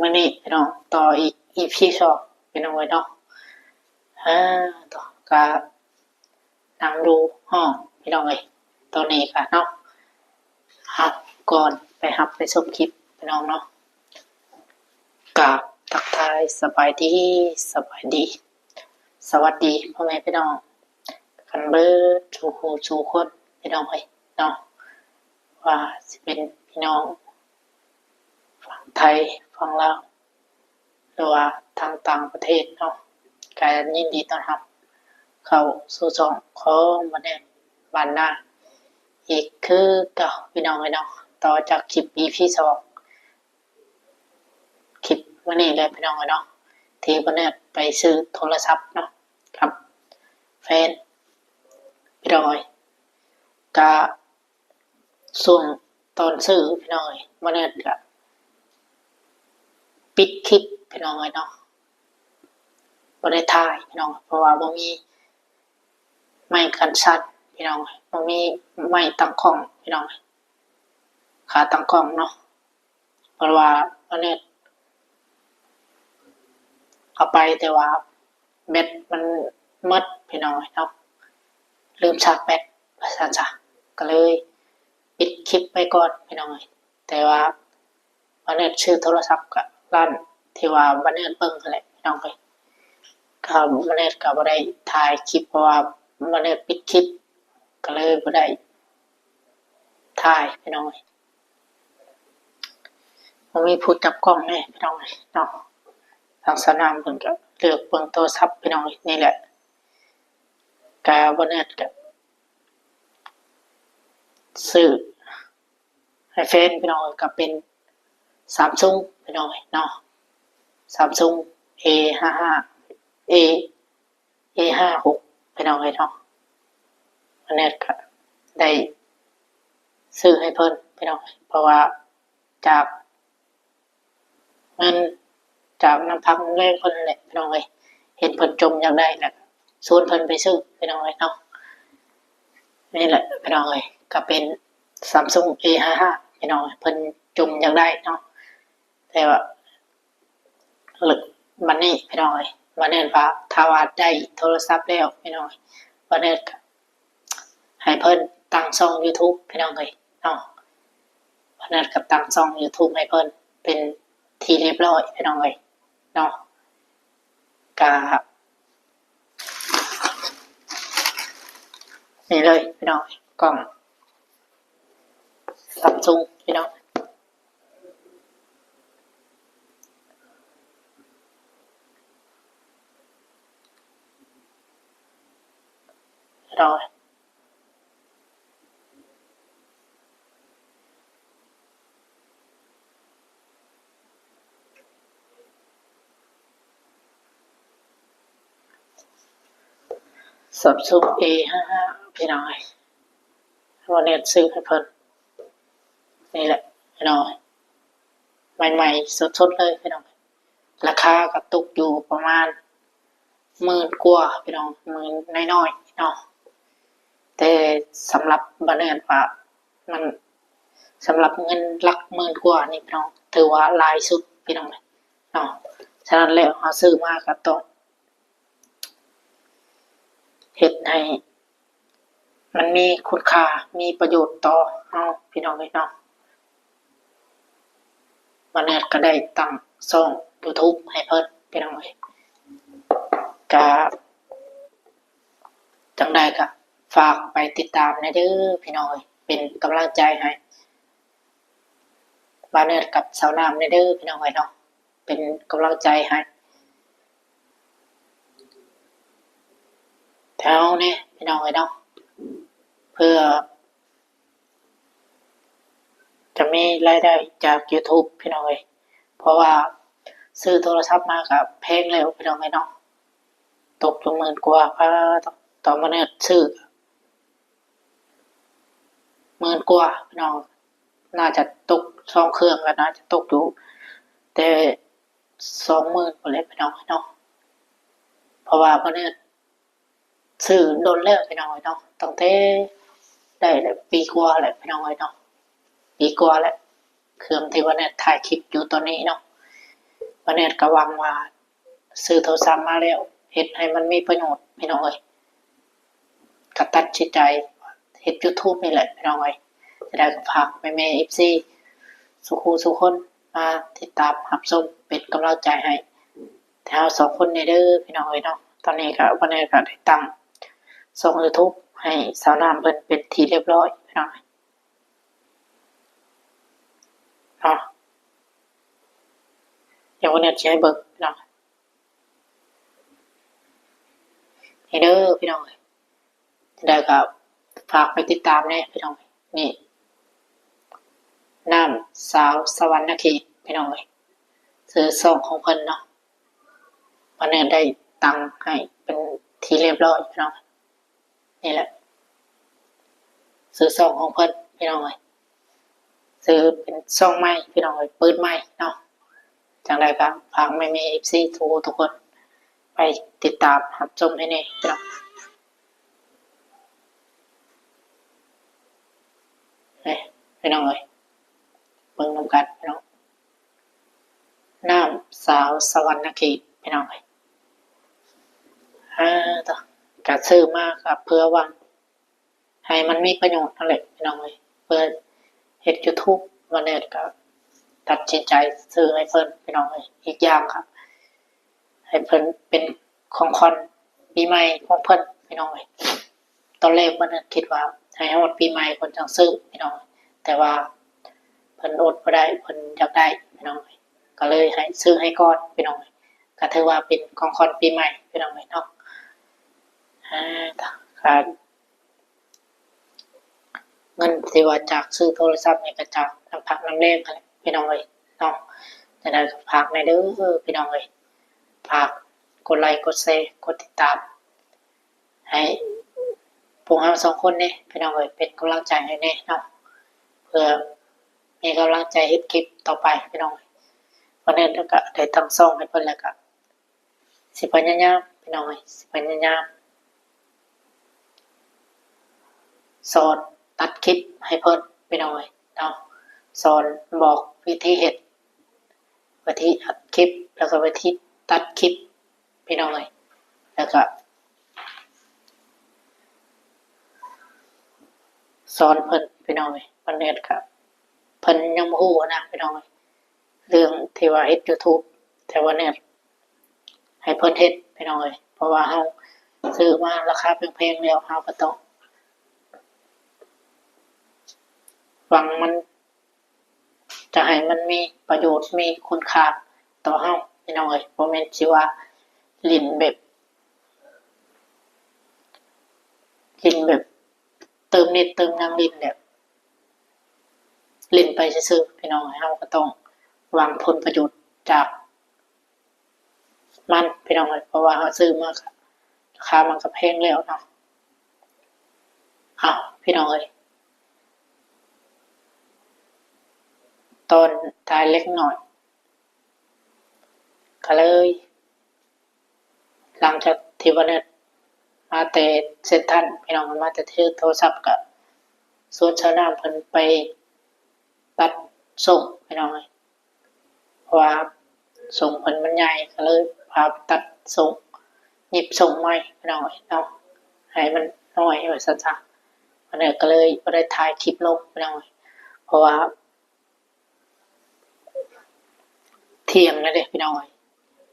มื่อนี้พี่น้องต่ออีพีสองพี่น้องไว้เนาะต่อก็นั่งดูห้องพี่น้องเลยตอนนี้ค่ะเนาะหับก่อนไปชมคลิปพี่น้องเนาะกับทักทายสบายดีสวัสดีพ่อแม่พี่น้องกันเบิดชูคนพี่น้องเลยเนาะว่าจะเป็นพี่น้องฝั่งไทยฝั่งลาวหรือว่าทางต่างประเทศเนาะการยินดีต้อนรับเข้าสู่ช่องของวันนี้วันหน้าอีกคือเก่าพี่น้องเลยเนาะต่อจากคลิป EP สองคลิปวันนี้เลยพี่น้องเลยเนาะที่วันนี้ไปซื้อโทรศัพท์เนาะครับแฟนพี่น้องเลยก็ส่วนตอนซื้อพี่น้องเลยวันนี้ก็ปิดคลิปพี่น้องเลยเนาะบ่ได้ถ่ายพี่น้องเพราะว่าบ่มีไม้กันสั่นพี่น้องบ่มีไม้ตั้งกล้องพี่น้องขาตั้งกล้องเนาะเพราะว่าวันนี้เอาไปแต่ว่าแบตมันหมดพี่น้องเนาะลืมชาร์จแบตว่าซั่นซะก็เลยปิดคลิปไปก่อนพี่น้องแต่ว่าวันนี้ซื้อโทรศัพท์กับร้านที่ว่าวันนี้เบิ่งนั่นแหละพี่น้องเอ้ยก็วันนี้ก็บ่ได้ถ่ายคลิปเพราะว่าวันนี้ปิดคลิปก็เลยบ่ได้ถ่ายพี่น้องผมมีผู้จับกล้องแน่พี่น้องเนาะทางสนามเพิ่นก็เลือกเบิ่งโทรศัพท์พี่น้องนี่แหละก็บ่แน่ก็ซื้อให้แฟนพี่น้องก็เป็น Samsung พี่น้องเนาะ Samsung A55 A A56 พี่น้องเนาะอันนี้ก็ได้ซื้อให้เพิ่นพี่น้องเพราะว่าจากเงินจากน้ำพักน้ำแรงเพิ่นแหละพี่น้องเห็นเพิ่นจมอยากได้แหละชวนเพิ่นไปซื้อพี่น้องเนาะนี่แหละพี่น้องก็เป็น Samsung A55 พี่น้องเพิ่นจมอยากได้เนาะแต่ว่าหลึกมันนี่พี่น้องวันนี้ว่าถ้าว่าได้โทรศัพท์แล้วพี่น้องวันนี้ก็ให้เพิ่นตั้งช่อง YouTube พี่น้องเนาะวันนี้ก็ตั้งช่อง YouTube ให้เพิ่นเป็นที่เรียบร้อยพี่น้องเนาะก็นี่เลยพี่น้องกล้อง Samsung พี่น้องรอSamsung A55 พี่น้องวันนี้ซื้อให้เพิ่นนี่แหละพี่น้องใหม่ๆสดๆเลยพี่น้องราคาก็ตกอยู่ประมาณ10,000กว่าพี่น้อง10,000น้อยๆเนาะแต่สำหรับบัดนี้ว่ามันสำหรับเงินหลัก10,000กว่านี่พี่น้องถือว่าหลายสุดพี่น้องเนาะฉะนั้นแล้วเฮาซื้อมาก็ต้องเฮ็ดให้มันมีคุณค่ามีประโยชน์ต่อเฮาพี่น้องเนาะวันนี้ก็ได้ตั้งช่อง YouTube ให้เพิ่นพี่น้องก็จังใดก็ฝากไปติดตามนะเด้อพี่น้องเป็นกำลังใจให้บาเนตกับสาวน้ำนะเด้อพี่น้องเนาะเป็นกำลังใจให้แถวนี้พี่น้องเนาะเพื่อจะมีรายได้จาก YouTube พี่น้องเพราะว่าซื้อโทรศัพท์มากับแพงแล้วพี่น้องเนาะตกอยู่10,000กว่าต่อมาเนี่ยซื้อ10,000กว่าพี่น้องน่าจะตก2เครื่องกันน่าจะตกอยู่แต่20,000กว่าเลยพี่น้องเนาะเพราะว่ามาเนี่ยซื้อโดนแล้วพี่น้องเนาะตั้งแต่ได้ปีกว่าแหละพี่น้องเนาะปีกว่าแหละเครื่องที่ว่าเนี่ยถ่ายคลิปอยู่ตอนนี้เนาะ วันนี้ก็หวังว่าซื้อโทรศัพท์มาแล้วเฮ็ดให้มันมีประโยชน์พี่น้องเอ้ยก็ตัดสินใจเฮ็ด YouTube นี่แหละพี่น้องเอ้ยจะได้ก็ฝากแม่ๆ FC สุขุสุคนมาติดตามรับชมเป็นกำลังใจให้แถวสองคนนี่เด้อพี่น้องเอ้ยเนาะตอนนี้ก็วันนี้ก็ได้ตั้งช่อง YouTube ให้สาวน้ำเพิ่นเป็นที่เรียบร้อยพี่น้องเนาะเดี๋ยววันนี้จะให้เบิ่งพี่น้องนี่เด้อพี่น้องจะได้ก็ฝากไปติดตามแน่พี่น้องนี่น้ำสาวสวรรณเขตพี่น้องซื้อซองของเพิ่นเนาะวันนี้ได้ตังค์ให้เป็นที่เรียบร้อยพี่น้องนี่แหละซื้อซองของเพิ่นพี่น้องซื้อเป็นซองใหม่พี่น้องปืนใหม่เนาะจังไรก็ฝากแม่ๆ FC ทุกคนไปติดตามรับชมให้แน่พี่น้องพี่น้องเบิ่งนำกันพี่น้องน้ำสาวสวรรณเขตพี่น้องต่อกระซื้อมากครับเพื่อว่าให้มันมีประโยชน์นั่นแหละพี่น้องเพื่อเฮ็ด YouTube วันนี้ก็ตัดสินใจซื้อให้เพิ่นพี่น้องอีกอย่างครับให้เพิ่นเป็นของขวัญปีใหม่ของเพิ่นพี่น้องตอนแรกมันคิดว่าให้ฮอดปีใหม่เพิ่นจังซื้อพี่น้องแต่ว่าเพิ่นอดบ่ได้เพิ่นอยากได้พี่น้องก็เลยให้ซื้อให้ก่อนพี่น้องก็ถือว่าเป็นของขวัญปีใหม่พี่น้องเนาะครับเงินที่ว่าจากซื้อโทรศัพท์นี่ก็จากน้ำพักน้ำแรงนั่นแหละพี่น้องเนาะจะได้ฝากในเด้อพี่น้องฝากกดไลค์กดแชร์กดติดตามให้พวกเราสองคนนี่พี่น้องเป็นกำลังใจให้แน่เนาะเพื่อมีกำลังใจเฮ็ดคลิปต่อไปพี่น้องวันนี้ก็ได้ตั้งซ่องให้เพิ่นแล้วก็สิพยายามพี่น้องสิพยายามสอนตัดคลิปให้เพิ่นพี่น้องเนาะสอนบอกวิธีเฮ็ดวิธีอัดคลิปแล้วก็วิธีตัดคลิปพี่น้องแล้วก็สอนเพิ่นพี่น้องวันนี้ก็เพิ่นยังบ่ฮู้นะพี่น้องเรื่องที่ว่าเฮ็ด YouTube แต่ว่าเนี่ยให้เพิ่นเฮ็ดพี่น้องเพราะว่าเฮาซื้อมาราคาแพงๆแล้วเฮาก็ต้องหวังมันจะให้มันมีประโยชน์มีคุณค่าต่อเฮาพี่น้องบ่แม่นสิว่าลิ้นแบบเติมเน็ตเติมหยังลิ้นแบบลิ้นไปซื่อๆพี่น้องเฮาก็ต้องหวังผลประโยชน์จากมันพี่น้องเพราะว่าเฮาซื้อมาราคามันก็แพงแล้วเนาะพี่น้องตอนท้ายเล็กหน่อยก็เลยหลังจากที่วันนี้มาแต่เซ็นทรัลพี่น้องมาแต่ที่โทรศัพท์ก็ส่วนชาวนาเพิ่นไปตัดส่งพี่น้องเพราะว่าส่งเพิ่นมันใหญ่ก็เลยพาตัดส่งหยิบส่งใหม่พี่น้องเนาะให้มันน้อยไว้ซะจ้ะวันนี้ก็เลยบ่ได้ถ่ายคลิปลงพี่น้องเพราะว่าเที่ยงแล้วเด้พี่น้อง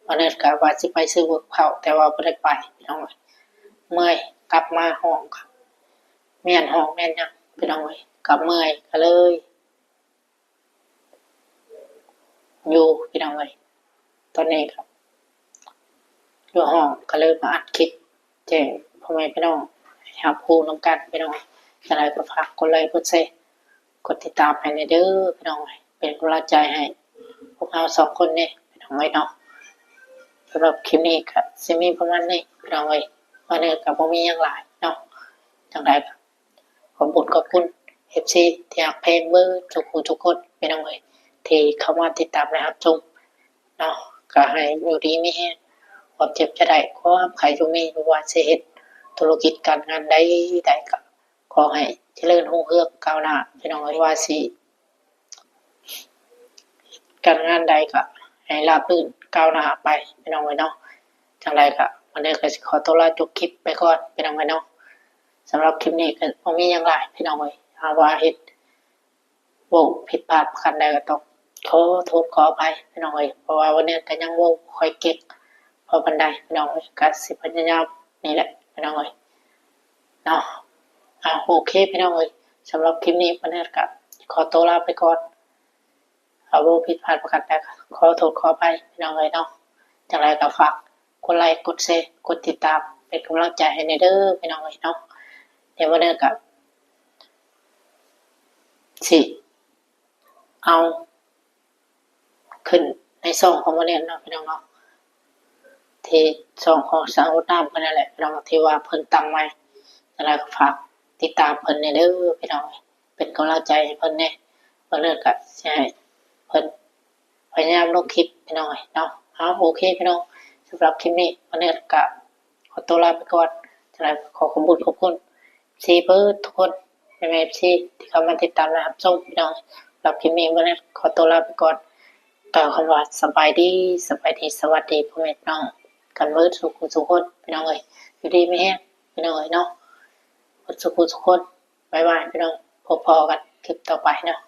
วันนี้ก็ว่าสิไปซื้อกับข้าวแต่ว่าบ่ได้ไปพี่น้องเมื่อยกลับมาห้องครับเมียนห้องแม่นยังพี่น้องกลับเมื่อยก็เลยอยู่พี่น้องตอนนี้ครับอยู่ห้องก็เลยมาอัดคลิปแจ้งพ่อแม่พี่น้องให้รับรู้นำกันพี่น้องจะได้ก็ฝากกดไลค์กดแชร์กดติดตามให้เด้อพี่น้องเป็นกำลังใจให้พวกเราสองคนนี่พี่น้องเนาะสำหรับคลิปนี้ก็สิมีประมาณนี้พี่น้องวันนี้ก็บ่มีหยังหลายเนาะจังได๋ก็ขอบคุณ FC ที่รักเพลงเบอร์ทุกคนพี่น้องที่เข้ามาติดตามและรับชมเนาะก็ให้อยู่ดีมีแรงความเจ็บจะได้ความไขจะมีบ่ว่าสิเฮ็ดธุรกิจการงานใดก็ขอให้เจริญรุ่งเรืองก้าวหน้าพี่น้องว่าสิการงานใดก็ ให้ราบรื่นก้าวหน้าไปพี่น้องเนาะจังไรก็วันนี้ก็ขอตัวลาจบคลิปไปก่อนพี่น้องเนาะสำหรับคลิปนี้ก็บ่มีหยังหลายพี่น้องหาว่าเฮ็ดบ่ผิดพลาดประการใดก็ต้องขอโทษขออภัยพี่น้องเพราะว่าวันนี้ก็ยังบ่ค่อยเก่งพอปานใดพี่น้องก็สิพยายามนี่แหละพี่น้องเนาะโอเคพี่น้องสำหรับคลิปนี้วันนี้ก็ขอตัวลาไปก่อนเอาบ่ผิดพลาดประการใดก็ขอโทษขออภัยพี่น้องเนาะจังไรก็ฝากกดไลค์กดแชร์กดติดตามเป็นกำลังใจให้ในเด้อพี่น้องเนาะเดี๋ยววันนี้ก็สิเอาขึ้นในซองของวันนี้เนาะพี่น้องเนาะที่ซองของสาวน้ำเพิ่นนั่นแหละพี่น้องที่ว่าเพิ่นตั้งไว้จังไรก็ฝากติดตามเพิ่นในเด้อพี่น้องเป็นกำลังใจให้เพิ่นแน่วันนี้ก็สิให้เพิ่นพยายามลงคลิปพี่น้องเนาะโอเคพี่น้องสำหรับคลิปนี้วันนี้ก็ขอตัวลาไปก่อนจังไรขอขอบคุณซีเบิร์ดทุกคนในเอฟซีที่เข้ามาติดตามนะครับชมพี่น้องสำหรับคลิปนี้วันนี้ขอตัวลาไปก่อนกล่าวคำว่าสบายดีสวัสดีพ่อแม่พี่น้องกันเบิร์ดสุขคนพี่น้องอยู่ดีไม่แห้งพี่น้องเนาะสุขคนบ๊ายบายพี่น้องพบกันคลิปต่อไปเนาะ